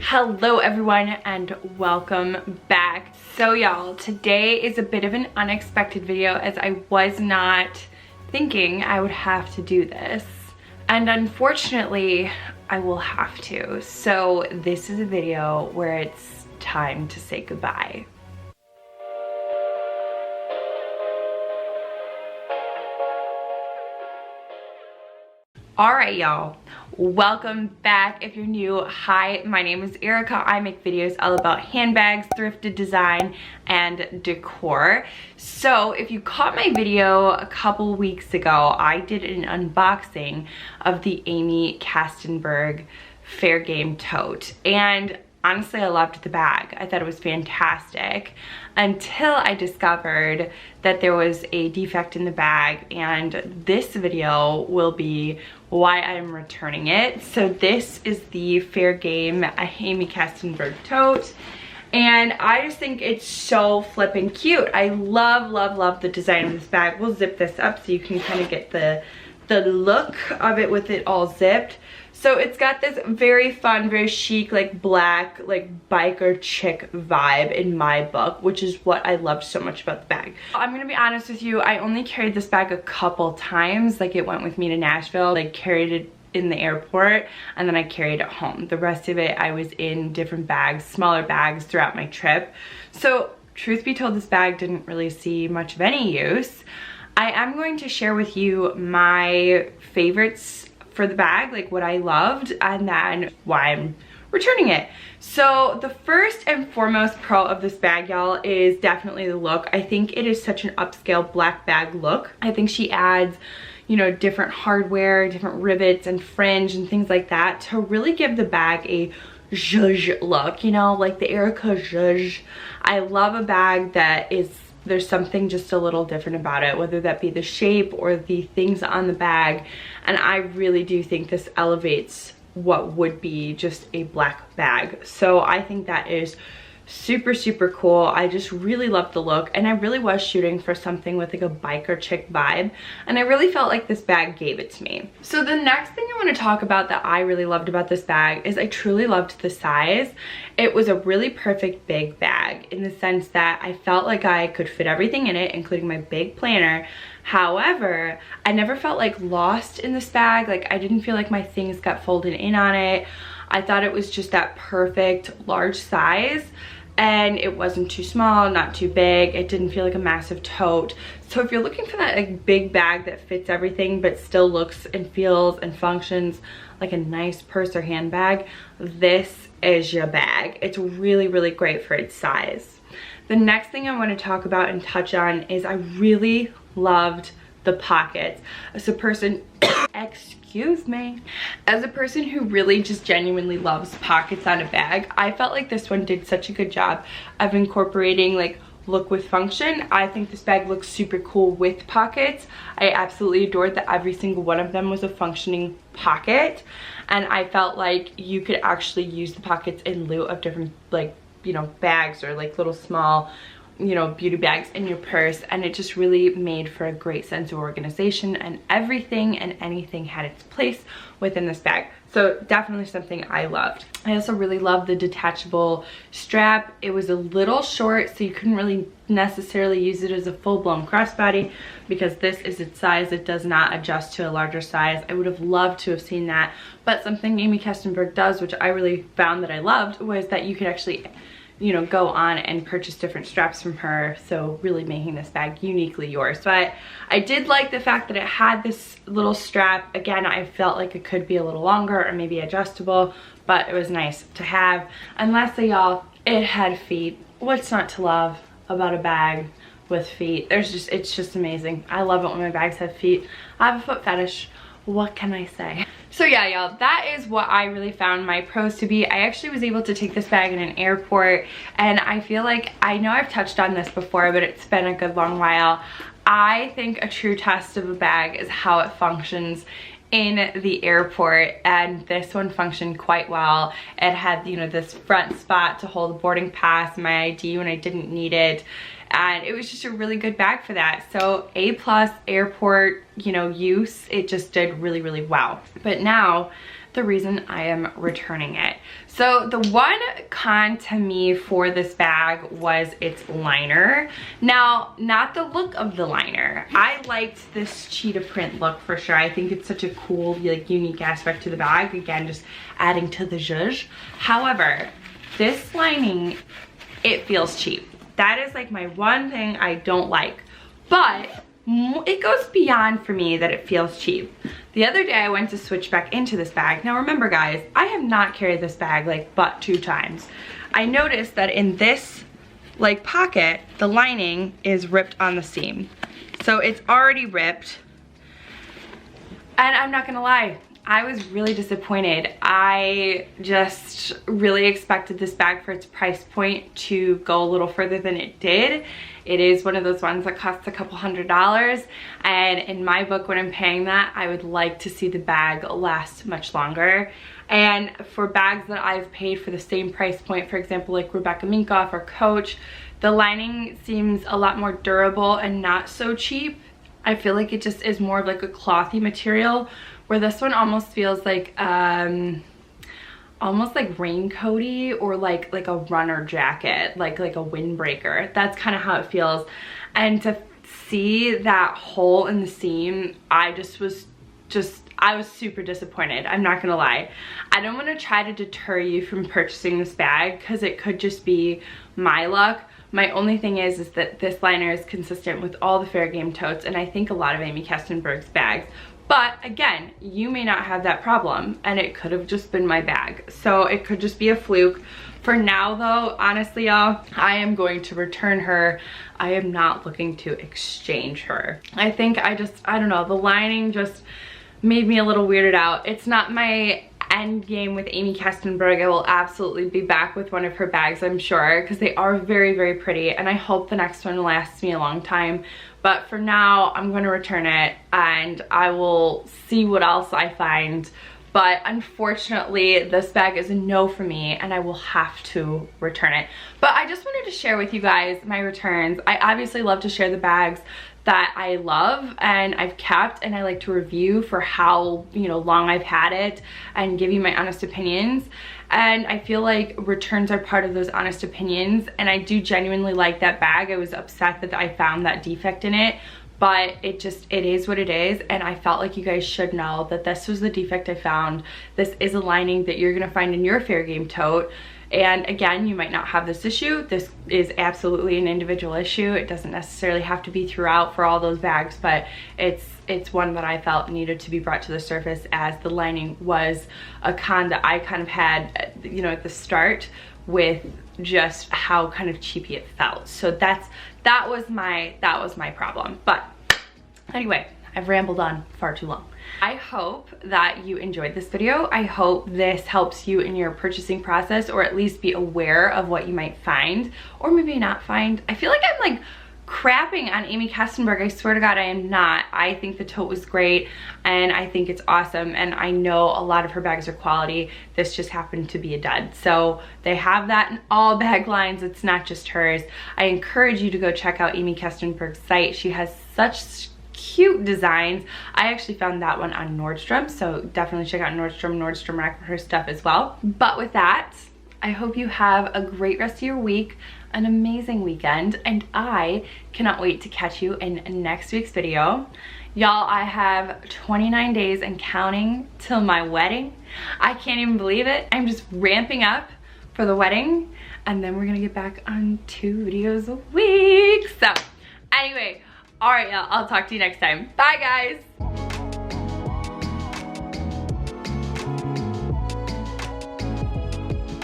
Hello everyone and welcome back. So y'all, today is a bit of an unexpected video as I was not thinking I would have to do this. And unfortunately, I will have to. So this is a video where it's time to say goodbye. Alright y'all, welcome back. If you're new, hi, my name is Erica. I make videos all about handbags, thrifted design, and decor. So if you caught my video a couple weeks ago, I did an unboxing of the Aimee Kestenberg Fair Game Tote. And honestly, I loved the bag. I thought it was fantastic until I discovered that there was a defect in the bag, and this video will be why I'm returning it. So this is the Fair Game Aimee Kestenberg Tote, and I just think it's so flippin' cute. I love the design of this bag. We'll zip this up so you can kind of get the look of it with it all zipped. So it's got this very fun, very chic, like black, like biker chick vibe in my book, which is what I loved so much about the bag. I'm gonna be honest with you, I only carried this bag a couple times. Like, it went with me to Nashville, like carried it in the airport, and then I carried it home. The rest of it, I was in different bags, smaller bags throughout my trip. So truth be told, this bag didn't really see much of any use. I am going to share with you my favorites for the bag, like what I loved, and then why I'm returning it. So the first and foremost pro of this bag, y'all, is definitely the look. I think it is such an upscale black bag look. I think she adds, you know, different hardware, different rivets and fringe and things like that to really give the bag a zhuzh look, you know, like the Erica zhuzh. I love a bag that is, there's something just a little different about it, whether that be the shape or the things on the bag. And I really do think this elevates what would be just a black bag. So I think that is super cool. I just really love the look, and I really was shooting for something with like a biker chick vibe, and I really felt like this bag gave it to me. So the next thing I want to talk about that I really loved about this bag is I truly loved the size. It was a really perfect big bag in the sense that I felt like I could fit everything in it, including my big planner. However, I never felt like lost in this bag. Like, I didn't feel like my things got folded in on it. I thought it was just that perfect large size, and it wasn't too small, not too big. It didn't feel like a massive tote. So if you're looking for that like big bag that fits everything but still looks and feels and functions like a nice purse or handbag, this is your bag. It's really great for its size. The next thing I want to talk about and touch on is I really loved the pockets. As a person excuse me, as a person who really just genuinely loves pockets on a bag, I felt like this one did such a good job of incorporating like look with function. I think this bag looks super cool with pockets. I absolutely adored that every single one of them was a functioning pocket, and I felt like you could actually use the pockets in lieu of different, like, you know, bags or like little small, you know, beauty bags in your purse, and it just really made for a great sense of organization, and everything and anything had its place within this bag. So definitely something I loved. I also really loved the detachable strap. It was a little short, so you couldn't really necessarily use it as a full-blown crossbody because this is its size. It does not adjust to a larger size. I would have loved to have seen that, but something Aimee Kestenberg does, which I really found that I loved, was that you could actually, you know, go on and purchase different straps from her, so really making this bag uniquely yours. But I did like the fact that it had this little strap. Again, I felt like it could be a little longer or maybe adjustable, but it was nice to have. And lastly, y'all, it had feet. What's not to love about a bag with feet? It's just amazing. I love it when my bags have feet. I have a foot fetish. What can I say? So yeah, y'all, that is what I really found my pros to be. I actually was able to take this bag in an airport, and I feel like, I know I've touched on this before, but it's been a good long while. I think a true test of a bag is how it functions in the airport, and this one functioned quite well. It had, you know, this front spot to hold a boarding pass, my ID when I didn't need it, and it was just a really good bag for that. So A+ airport, you know, use. It just did really well. But now the reason I am returning it. So the one con to me for this bag was its liner. Now, not the look of the liner. I liked this cheetah print look for sure. I think it's such a cool, like, unique aspect to the bag. Again, just adding to the zhuzh. However, this lining, it feels cheap. That is like my one thing I don't like. But it goes beyond for me that it feels cheap. The other day I went to switch back into this bag. Now remember guys, I have not carried this bag like but 2 times. I noticed that in this like pocket, the lining is ripped on the seam. So it's already ripped. And I'm not gonna lie, I was really disappointed. I just really expected this bag for its price point to go a little further than it did. It is one of those ones that costs a couple $100s, and in my book, when I'm paying that, I would like to see the bag last much longer. And for bags that I've paid for the same price point, for example, like Rebecca Minkoff or Coach, the lining seems a lot more durable and not so cheap. I feel like it just is more of like a clothy material, where this one almost feels like almost like raincoaty, or like a runner jacket, like a windbreaker. That's kind of how it feels. And to see that hole in the seam, I was super disappointed. I'm not gonna lie. I don't want to try to deter you from purchasing this bag because it could just be my luck. My only thing is that this liner is consistent with all the Fair Game totes, and I think a lot of Aimee Kestenberg's bags. But again, you may not have that problem, and it could have just been my bag. So it could just be a fluke. For now though, honestly y'all, I am going to return her. I am not looking to exchange her. I think I don't know, the lining just made me a little weirded out. It's not my end game with Aimee Kestenberg. I will absolutely be back with one of her bags, I'm sure, because they are very, very pretty, and I hope the next one lasts me a long time. But for now, I'm going to return it, and I will see what else I find. But unfortunately, this bag is a no for me, and I will have to return it. But I just wanted to share with you guys my returns. I obviously love to share the bags that I love and I've kept, and I like to review for how, you know, long I've had it and give you my honest opinions. And I feel like returns are part of those honest opinions, and I do genuinely like that bag. I was upset that I found that defect in it, but it is what it is, and I felt like you guys should know that this was the defect I found. This is a lining that you're gonna find in your Fair Game tote. And again, you might not have this issue. This is absolutely an individual issue. It doesn't necessarily have to be throughout for all those bags, but it's one that I felt needed to be brought to the surface, as the lining was a con that I kind of had, you know, at the start, with just how kind of cheapy it felt. So that was my problem. But anyway, I've rambled on far too long. I hope that you enjoyed this video. I hope this helps you in your purchasing process, or at least be aware of what you might find or maybe not find. I feel like I'm like crapping on Aimee Kestenberg. I swear to God, I am not. I think the tote was great, and I think it's awesome, and I know a lot of her bags are quality. This just happened to be a dud. So they have that in all bag lines. It's not just hers. I encourage you to go check out Aimee Kestenberg's site. She has such cute designs. I actually found that one on Nordstrom, so definitely check out Nordstrom. Nordstrom rack for her stuff as well. But with that, I hope you have a great rest of your week, an amazing weekend, and I cannot wait to catch you in next week's video. Y'all, I have 29 days and counting till my wedding. I can't even believe it. I'm just ramping up for the wedding, and then we're gonna get back on 2 videos a week. So anyway, all right, y'all, I'll talk to you next time. Bye, guys.